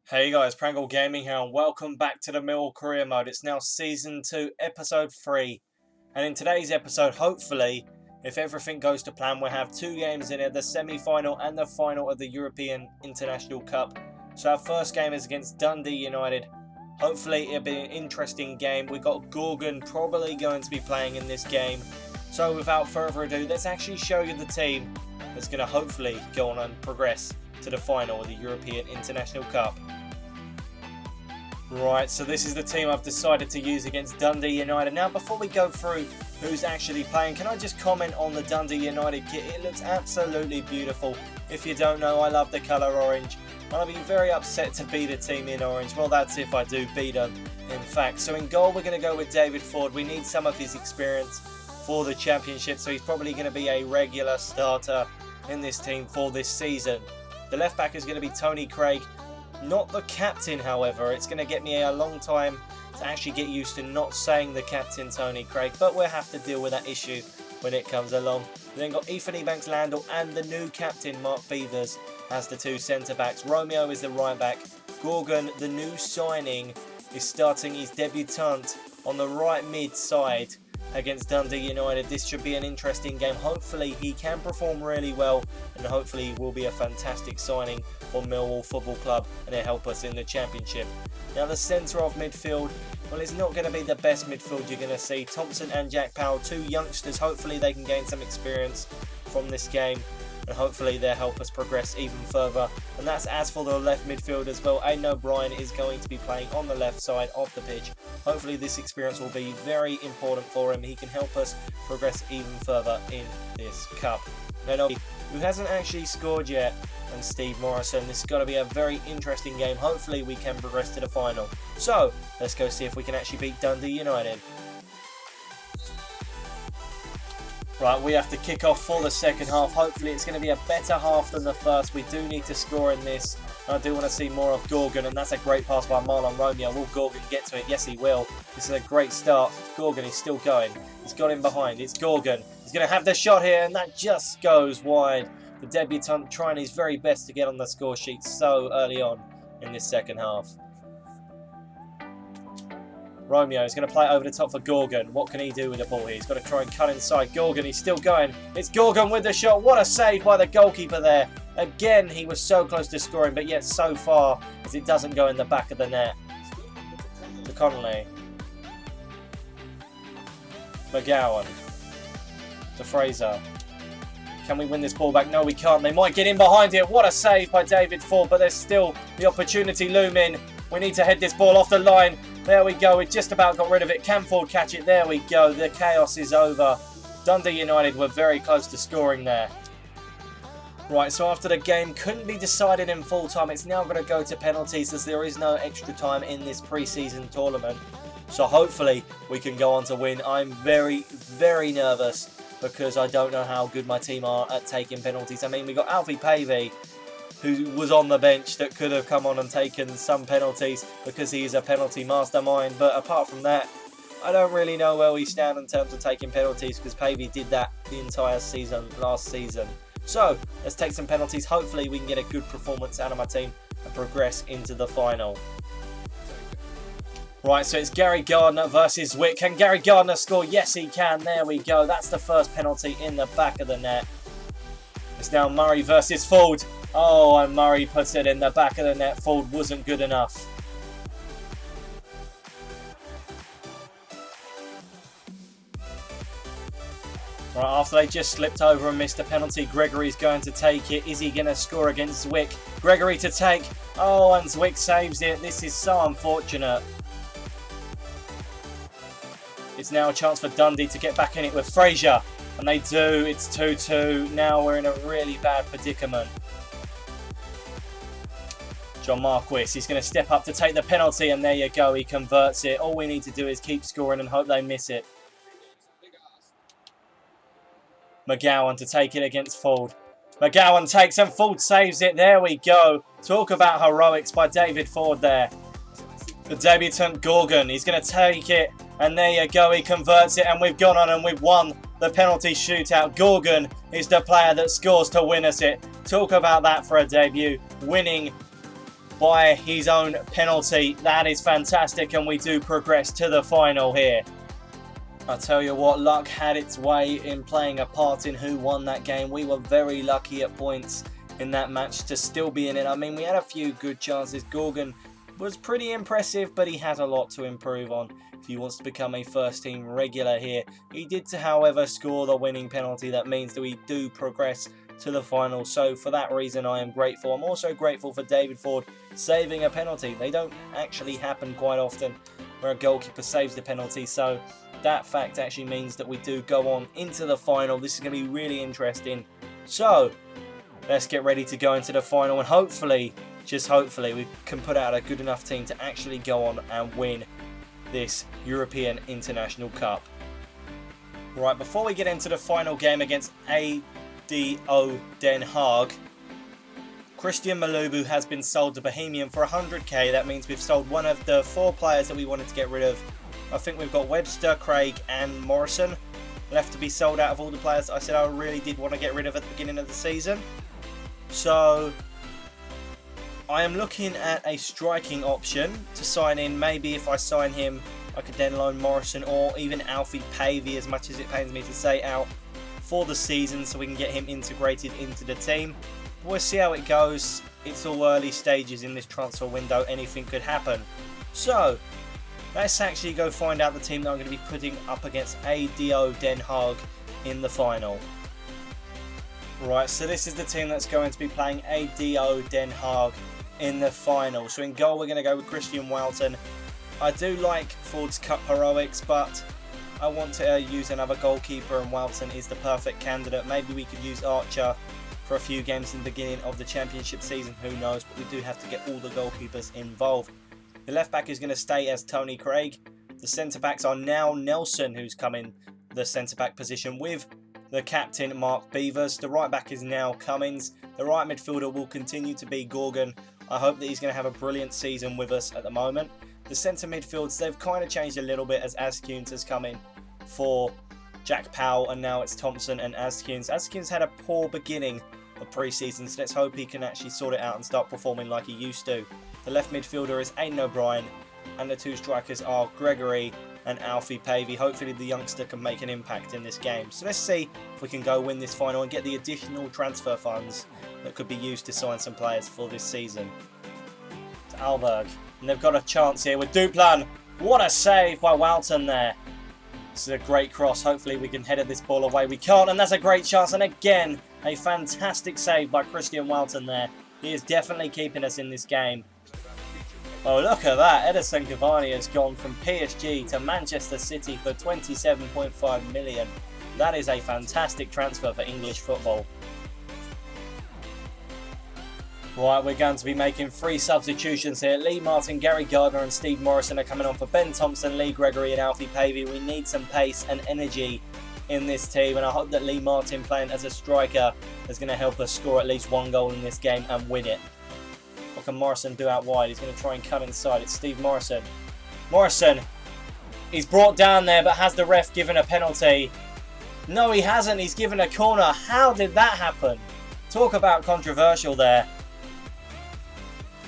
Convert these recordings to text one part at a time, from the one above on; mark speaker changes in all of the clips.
Speaker 1: Hey guys, Prangell Gaming here and welcome back to the Millwall Career Mode. It's now Season 2, Episode 3. And in today's episode, hopefully, if everything goes to plan, we'll have two games in it, the semi-final and the final of the European International Cup. So our first game is against Dundee United. Hopefully it'll be an interesting game. We've got Gorgon probably going to be playing in this game. So without further ado, let's actually show you the team that's going to hopefully go on and progress to the final of the European International Cup. Right, so this is the team I've decided to use against Dundee United. Now, before we go through who's actually playing, can I just comment on the Dundee United kit? It looks absolutely beautiful. If you don't know, I love the colour orange. And I'll be very upset to beat a team in orange. Well, that's if I do beat them, in fact. So in goal, we're going to go with David Ford. We need some of his experience for the championship, so he's probably going to be a regular starter in this team for this season. The left back is going to be Tony Craig. Not the captain, however. It's going to get me a long time to actually get used to not saying the captain, Tony Craig, but we'll have to deal with that issue when it comes along. We then got Ethan Ebanks-Landell and the new captain, Mark Beavers, as the two centre-backs. Romeo is the right-back. Gorgon, the new signing, is starting his debutant on the right mid-side against Dundee United. This should be an interesting game. Hopefully he can perform really well and hopefully will be a fantastic signing for Millwall Football Club and it'll help us in the championship. Now the centre of midfield, well, it's not going to be the best midfield you're going to see. Thompson and Jack Powell, two youngsters. Hopefully they can gain some experience from this game and hopefully they'll help us progress even further. And that's as for the left midfield as well. Aidan O'Brien is going to be playing on the left side of the pitch. Hopefully this experience will be very important for him. He can help us progress even further in this cup. Now, who hasn't actually scored yet, and Steve Morrison. This has got to be a very interesting game. Hopefully we can progress to the final. So let's go see if we can actually beat Dundee United. Right, we have to kick off for the second half. Hopefully it's going to be a better half than the first. We do need to score in this. I do want to see more of Gorgon, and that's a great pass by Marlon Romeo. Will Gorgon get to it? Yes, he will. This is a great start. Gorgon is still going. He's got him behind. It's Gorgon. He's going to have the shot here, and that just goes wide. The debutant trying his very best to get on the score sheet so early on in this second half. Romeo is going to play it over the top for Gorgon. What can he do with the ball here? He's got to try and cut inside. Gorgon, he's still going. It's Gorgon with the shot. What a save by the goalkeeper there. Again, he was so close to scoring, but yet so far as it doesn't go in the back of the net. To Connolly. McGowan. To Fraser. Can we win this ball back? No, we can't. They might get in behind it. What a save by David Ford, but there's still the opportunity looming. We need to head this ball off the line. There we go. We just about got rid of it. Can Ford catch it? There we go. The chaos is over. Dundee United were very close to scoring there. Right, so after the game couldn't be decided in full time, it's now going to go to penalties as there is no extra time in this pre-season tournament. So hopefully we can go on to win. I'm very, very nervous because I don't know how good my team are at taking penalties. I mean, we got Alfie Pavey, who was on the bench that could have come on and taken some penalties because he is a penalty mastermind. But apart from that, I don't really know where we stand in terms of taking penalties because Pavey did that the entire season, last season. So let's take some penalties. Hopefully we can get a good performance out of my team and progress into the final. Right, so it's Gary Gardner versus Wick. Can Gary Gardner score? Yes, he can. There we go. That's the first penalty in the back of the net. It's now Murray versus Ford. Oh, and Murray puts it in the back of the net. Ford wasn't good enough. Right, after they just slipped over and missed a penalty, Gregory's going to take it. Is he going to score against Zwick? Gregory to take. Oh, and Zwick saves it. This is so unfortunate. It's now a chance for Dundee to get back in it with Fraser. And they do. It's 2-2. Now we're in a really bad predicament. John Marquis, he's going to step up to take the penalty. And there you go. He converts it. All we need to do is keep scoring and hope they miss it. McGowan to take it against Ford. McGowan takes and Ford saves it. There we go. Talk about heroics by David Ford there. The debutant Gorgon, he's going to take it. And there you go, he converts it, and we've gone on and we've won the penalty shootout. Gorgon is the player that scores to win us it. Talk about that for a debut. Winning by his own penalty. That is fantastic, and we do progress to the final here. I tell you what, luck had its way in playing a part in who won that game. We were very lucky at points in that match to still be in it. I mean, we had a few good chances. Gorgon was pretty impressive, but he had a lot to improve on if he wants to become a first team regular here. He did, however, score the winning penalty. That means that we do progress to the final. So for that reason, I am grateful. I'm also grateful for David Ford saving a penalty. They don't actually happen quite often where a goalkeeper saves the penalty. So that fact actually means that we do go on into the final. This is going to be really interesting. So let's get ready to go into the final, and hopefully, just hopefully, we can put out a good enough team to actually go on and win this European International Cup. Right, before we get into the final game against ADO Den Haag, Christian Malubu has been sold to Bohemian for 100k. That means we've sold one of the 4 players that we wanted to get rid of. I think we've got Webster, Craig and Morrison left to be sold out of all the players that I said I really did want to get rid of at the beginning of the season. So I am looking at a striking option to sign in. Maybe if I sign him, I could then loan Morrison or even Alfie Pavey, as much as it pains me to say, out for the season so we can get him integrated into the team. We'll see how it goes. It's all early stages in this transfer window. Anything could happen. So let's actually go find out the team that I'm going to be putting up against ADO Den Haag in the final. Right, so this is the team that's going to be playing ADO Den Haag in the final. So in goal, we're going to go with Christian Walton. I do like Ford's Cup heroics, but I want to use another goalkeeper, and Walton is the perfect candidate. Maybe we could use Archer for a few games in the beginning of the championship season. Who knows? But we do have to get all the goalkeepers involved. The left back is going to stay as Tony Craig. The centre backs are now Nelson, who's come in the centre back position with the captain Mark Beavers. The right back is now Cummins. The right midfielder will continue to be Gorgon. I hope that he's going to have a brilliant season with us at the moment. The centre midfields, they've kind of changed a little bit as Askuns has come in for Jack Powell, and now it's Thompson and Askuns. Askuns had a poor beginning of pre-season, so let's hope he can actually sort it out and start performing like he used to. The left midfielder is Aidan O'Brien, and the 2 strikers are Gregory and Alfie Pavey. Hopefully the youngster can make an impact in this game. So let's see if we can go win this final and get the additional transfer funds that could be used to sign some players for this season. To Alberg, and they've got a chance here with Duplan. What a save by Walton there. This is a great cross. Hopefully we can header this ball away. We can't, and that's a great chance. And again, a fantastic save by Christian Walton there. He is definitely keeping us in this game. Oh, look at that. Edison Cavani has gone from PSG to Manchester City for 27.5 million. That is a fantastic transfer for English football. Right, we're going to be making 3 substitutions here. Lee Martin, Gary Gardner and Steve Morrison are coming on for Ben Thompson, Lee Gregory and Alfie Pavey. We need some pace and energy in this team, and I hope that Lee Martin playing as a striker is going to help us score at least 1 goal in this game and win it. What can Morrison do out wide? He's going to try and cut inside. It's Steve Morrison. Morrison, he's brought down there, but has the ref given a penalty? No, he hasn't. He's given a corner. How did that happen? Talk about controversial there.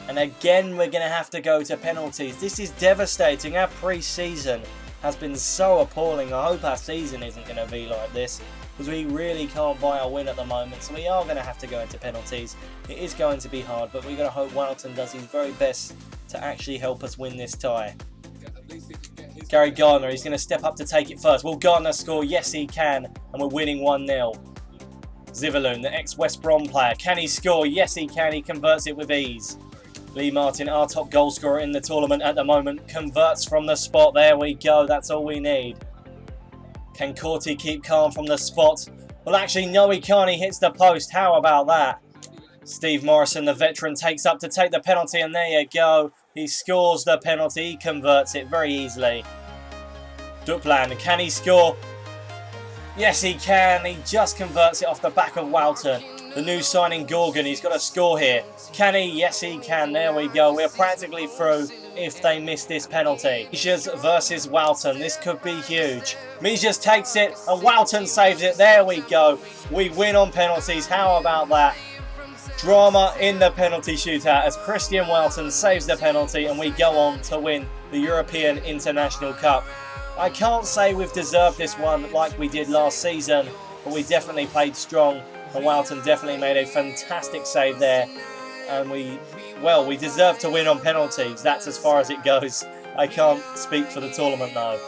Speaker 1: And again, we're going to have to go to penalties. This is devastating. Our pre-season has been so appalling. I hope our season isn't going to be like this, because we really can't buy a win at the moment. So we are going to have to go into penalties. It is going to be hard, but we've got to hope Walton does his very best to actually help us win this tie. Gary Gardner, he's going to step up to take it first. Will Gardner score? Yes, he can. And we're winning 1-0. Ziverloon, the ex-West Brom player. Can he score? Yes, he can. He converts it with ease. Lee Martin, our top goal scorer in the tournament at the moment, converts from the spot. There we go. That's all we need. Can Corti keep calm from the spot? Well, actually, no, he can't. He hits the post. How about that? Steve Morrison, the veteran, takes up to take the penalty, and there you go. He scores the penalty. He converts it very easily. Duplan, can he score? Yes, he can. He just converts it off the back of Walton. The new signing Gorgon, he's got a score here. Can he? Yes, he can. There we go. We're practically through if they miss this penalty. Mijas versus Walton. This could be huge. Mijas takes it and Walton saves it. There we go. We win on penalties. How about that? Drama in the penalty shootout as Christian Welton saves the penalty and we go on to win the European International Cup. I can't say we've deserved this one like we did last season, but we definitely played strong and Welton definitely made a fantastic save there. And we deserve to win on penalties. That's as far as it goes. I can't speak for the tournament though.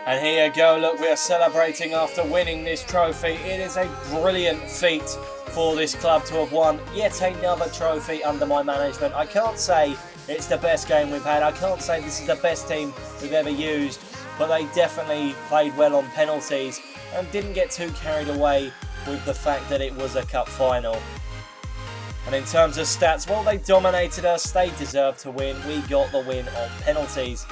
Speaker 1: And here you go, look, we are celebrating after winning this trophy. It is a brilliant feat for this club to have won yet another trophy under my management. I can't say it's the best game we've had. I can't say this is the best team we've ever used, but they definitely played well on penalties and didn't get too carried away with the fact that it was a cup final. And in terms of stats, well, they dominated us. They deserved to win. We got the win on penalties.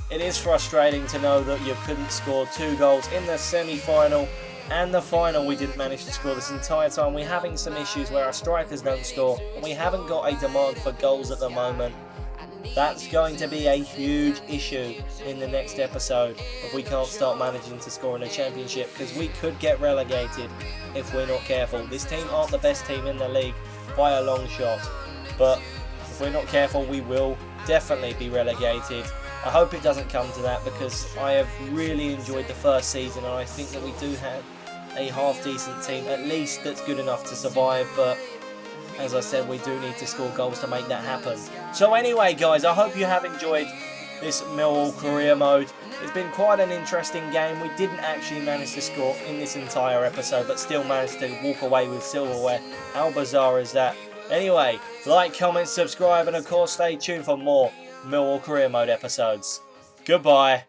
Speaker 1: It is frustrating to know that you couldn't score 2 goals in the semi-final and the final. We didn't manage to score this entire time. We're having some issues where our strikers don't score and we haven't got a demand for goals at the moment. That's going to be a huge issue in the next episode if we can't start managing to score in the championship, because we could get relegated if we're not careful. This team aren't the best team in the league by a long shot, but if we're not careful we will definitely be relegated. I hope it doesn't come to that, because I have really enjoyed the first season and I think that we do have a half decent team at least that's good enough to survive, but as I said, we do need to score goals to make that happen. So anyway guys, I hope you have enjoyed this Millwall Career Mode. It's been quite an interesting game. We didn't actually manage to score in this entire episode, but still managed to walk away with silverware. How bizarre is that? Anyway, like, comment, subscribe, and of course stay tuned for more Millwall Career Mode episodes. Goodbye.